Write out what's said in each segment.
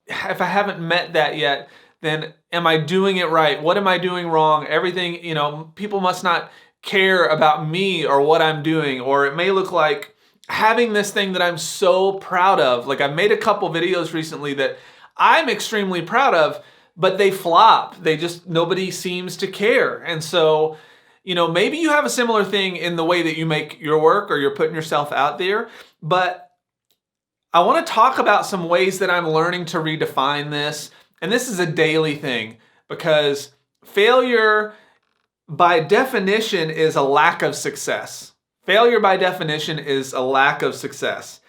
if I haven't met that yet, then am I doing it right? What am I doing wrong? Everything, people must not care about me or what I'm doing. Or it may look like having this thing that I'm so proud of. Like I've made a couple videos recently that I'm extremely proud of, but they flop. Nobody seems to care. And so, maybe you have a similar thing in the way that you make your work or you're putting yourself out there. But I want to talk about some ways that I'm learning to redefine this. And this is a daily thing because failure by definition is a lack of success. Failure by definition is a lack of success.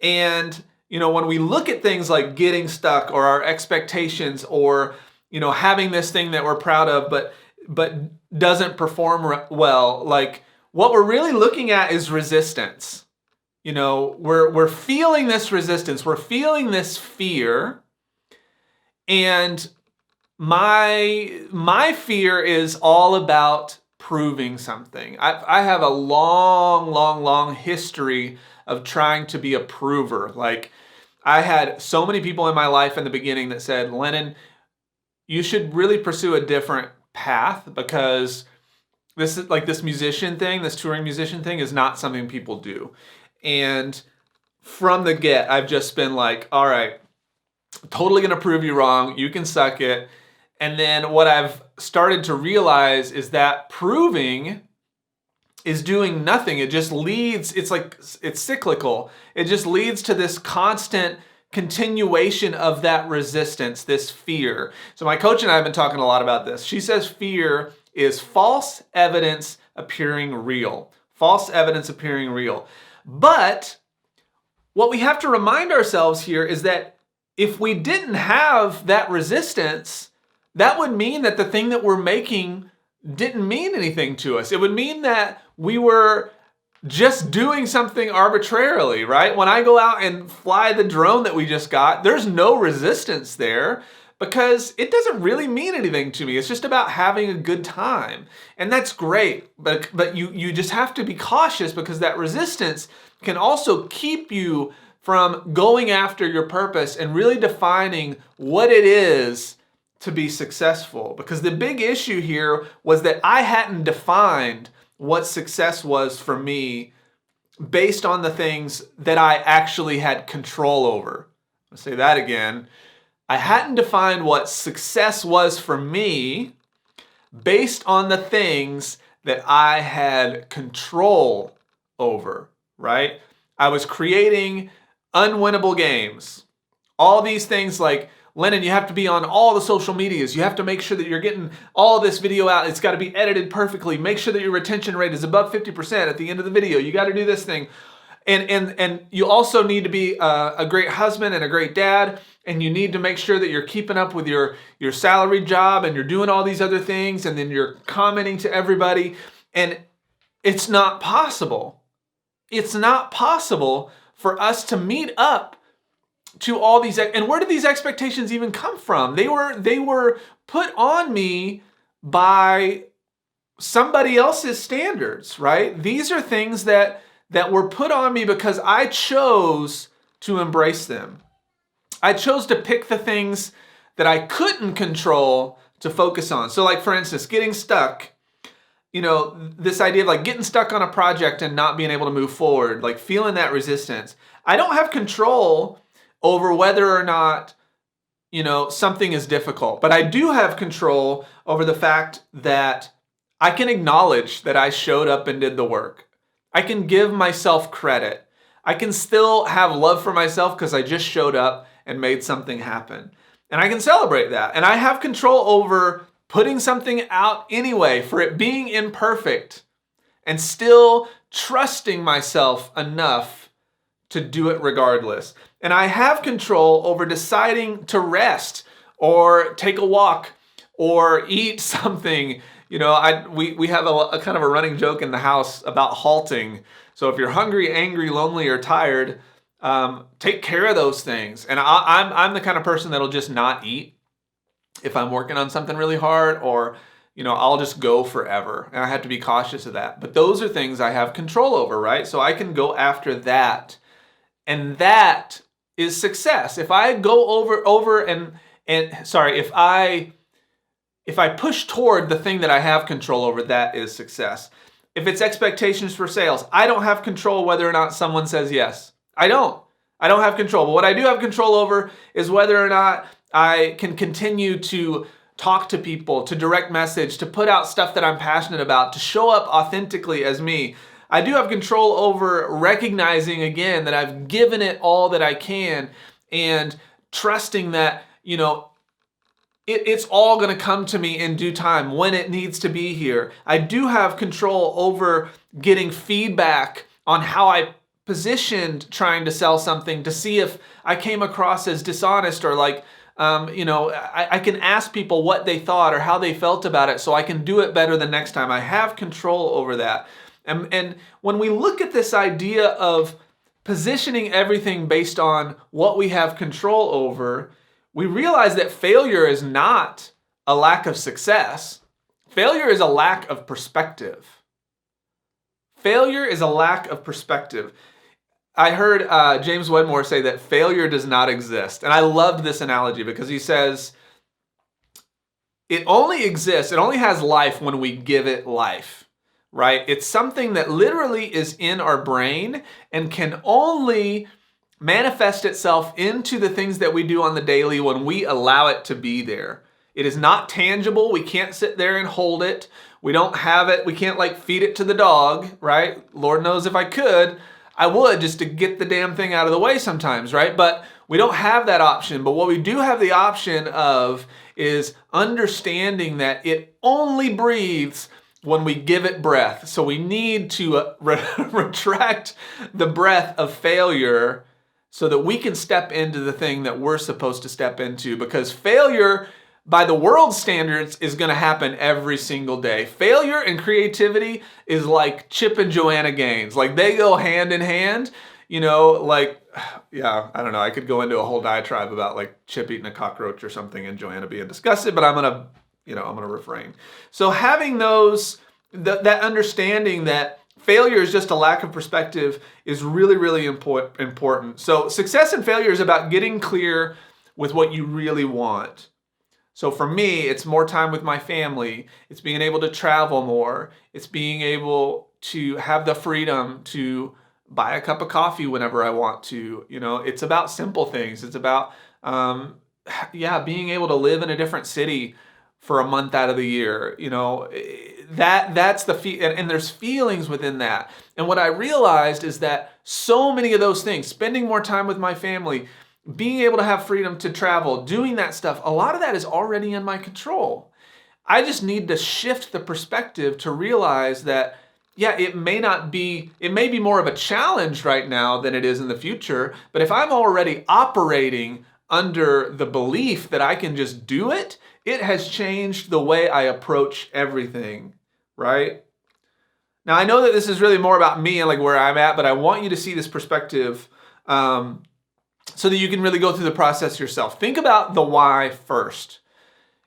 And, when we look at things like getting stuck or our expectations or, having this thing that we're proud of but doesn't perform well, like what we're really looking at is resistance. We're feeling this resistance, we're feeling this fear, and my fear is all about proving something. I have a long history of trying to be a prover. Like I had so many people in my life in the beginning that said, Lennon, you should really pursue a different path because this is like this musician thing, this touring musician thing is not something people do. And from the get, I've just been like, all right, totally going to prove you wrong. You can suck it. And then what I've started to realize is that proving is doing nothing. It just leads, it's cyclical. It just leads to this constant continuation of that resistance, this fear. So my coach and I have been talking a lot about this. She says fear is false evidence appearing real. False evidence appearing real. But what we have to remind ourselves here is that if we didn't have that resistance, that would mean that the thing that we're making didn't mean anything to us. It would mean that we were just doing something arbitrarily, right? When I go out and fly the drone that we just got, there's no resistance there because it doesn't really mean anything to me. It's just about having a good time. And that's great, but you just have to be cautious because that resistance can also keep you from going after your purpose and really defining what it is to be successful. Because the big issue here was that I hadn't defined what success was for me based on the things that I actually had control over. I'll say that again. I hadn't defined what success was for me based on the things that I had control over, right? I was creating unwinnable games. All these things like, Lennon, you have to be on all the social medias. You have to make sure that you're getting all this video out. It's got to be edited perfectly. Make sure that your retention rate is above 50% at the end of the video. You got to do this thing. And you also need to be a great husband and a great dad. And you need to make sure that you're keeping up with your salary job and you're doing all these other things. And then you're commenting to everybody. And it's not possible. It's not possible for us to meet up to all these, and where did these expectations even come from? They were put on me by somebody else's standards, right? These are things that were put on me because I chose to embrace them. I chose to pick the things that I couldn't control to focus on. So like, for instance, getting stuck, this idea of like getting stuck on a project and not being able to move forward, like feeling that resistance. I don't have control over whether or not, something is difficult. But I do have control over the fact that I can acknowledge that I showed up and did the work. I can give myself credit. I can still have love for myself because I just showed up and made something happen. And I can celebrate that. And I have control over putting something out anyway, for it being imperfect, and still trusting myself enough to do it regardless. And I have control over deciding to rest or take a walk or eat something. We have a kind of a running joke in the house about halting. So if you're hungry, angry, lonely, or tired, take care of those things. And I'm the kind of person that'll just not eat if I'm working on something really hard, or I'll just go forever. And I have to be cautious of that. But those are things I have control over, right? So I can go after that. And that is success. If I go over and sorry, if I push toward the thing that I have control over, that is success. If it's expectations for sales, I don't have control whether or not someone says yes. I don't have control. But what I do have control over is whether or not I can continue to talk to people, to direct message, to put out stuff that I'm passionate about, to show up authentically as me. I do have control over recognizing again that I've given it all that I can and trusting that, it's all going to come to me in due time when it needs to be here. I do have control over getting feedback on how I positioned trying to sell something to see if I came across as dishonest or I can ask people what they thought or how they felt about it so I can do it better the next time. I have control over that. And when we look at this idea of positioning everything based on what we have control over, we realize that failure is not a lack of success. Failure is a lack of perspective. Failure is a lack of perspective. I heard James Wedmore say that failure does not exist. And I loved this analogy because he says, it only exists, it only has life when we give it life, right? It's something that literally is in our brain and can only manifest itself into the things that we do on the daily when we allow it to be there. It is not tangible. We can't sit there and hold it. We don't have it. We can't feed it to the dog, right? Lord knows if I could, I would, just to get the damn thing out of the way sometimes, right? But we don't have that option. But what we do have the option of is understanding that it only breathes when we give it breath. So we need to retract the breath of failure so that we can step into the thing that we're supposed to step into, because failure by the world's standards is going to happen every single day. Failure and creativity is like Chip and Joanna Gaines. They go hand in hand, I don't know. I could go into a whole diatribe about Chip eating a cockroach or something and Joanna being disgusted, but I'm going to refrain. So having that understanding that failure is just a lack of perspective is really, really important. So success and failure is about getting clear with what you really want. So for me, it's more time with my family. It's being able to travel more. It's being able to have the freedom to buy a cup of coffee whenever I want to. It's about simple things. It's about, being able to live in a different city for a month out of the year. That's the and there's feelings within that. And what I realized is that so many of those things, spending more time with my family, being able to have freedom to travel, doing that stuff, a lot of that is already in my control. I just need to shift the perspective to realize that, it may be more of a challenge right now than it is in the future, but if I'm already operating under the belief that I can just do it, it has changed the way I approach everything, right? Now, I know that this is really more about me and where I'm at, but I want you to see this perspective so that you can really go through the process yourself. Think about the why first.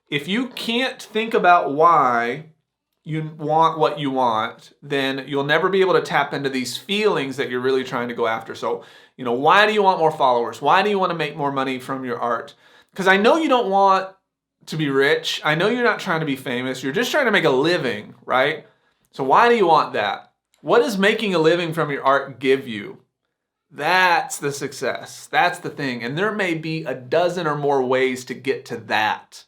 If you can't think about why you want what you want, then you'll never be able to tap into these feelings that you're really trying to go after. So, why do you want more followers? Why do you want to make more money from your art? Because I know you don't want to be rich. I know you're not trying to be famous. You're just trying to make a living, right? So why do you want that? What does making a living from your art give you? That's the success. That's the thing. And there may be a dozen or more ways to get to that.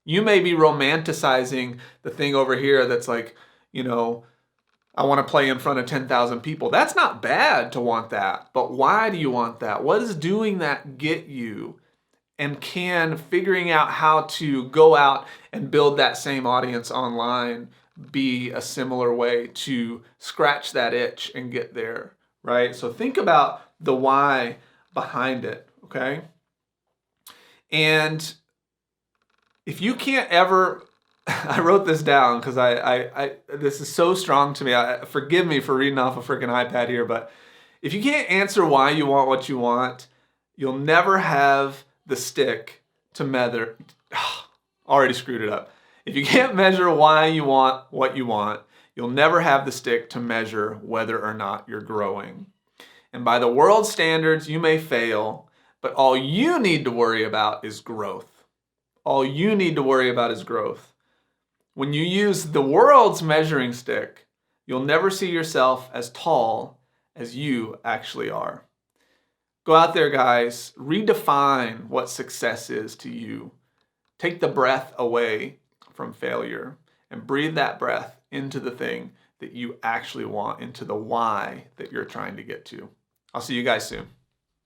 You may be romanticizing the thing over here that's I want to play in front of 10,000 people. That's not bad to want that. But why do you want that? What does doing that get you? And can figuring out how to go out and build that same audience online be a similar way to scratch that itch and get there, right? So think about the why behind it, okay? And if you can't ever, I wrote this down because I this is so strong to me. Forgive me for reading off a freaking iPad here, but if you can't answer why you want what you want, you'll never have the stick to measure. Already screwed it up. If you can't measure why you want what you want, you'll never have the stick to measure whether or not you're growing. And by the world standards, you may fail, But all you need to worry about is growth. All you need to worry about is growth. When you use the world's measuring stick, you'll never see yourself as tall as you actually are. Go out there, guys. Redefine what success is to you. Take the breath away from failure and breathe that breath into the thing that you actually want, into the why that you're trying to get to. I'll see you guys soon.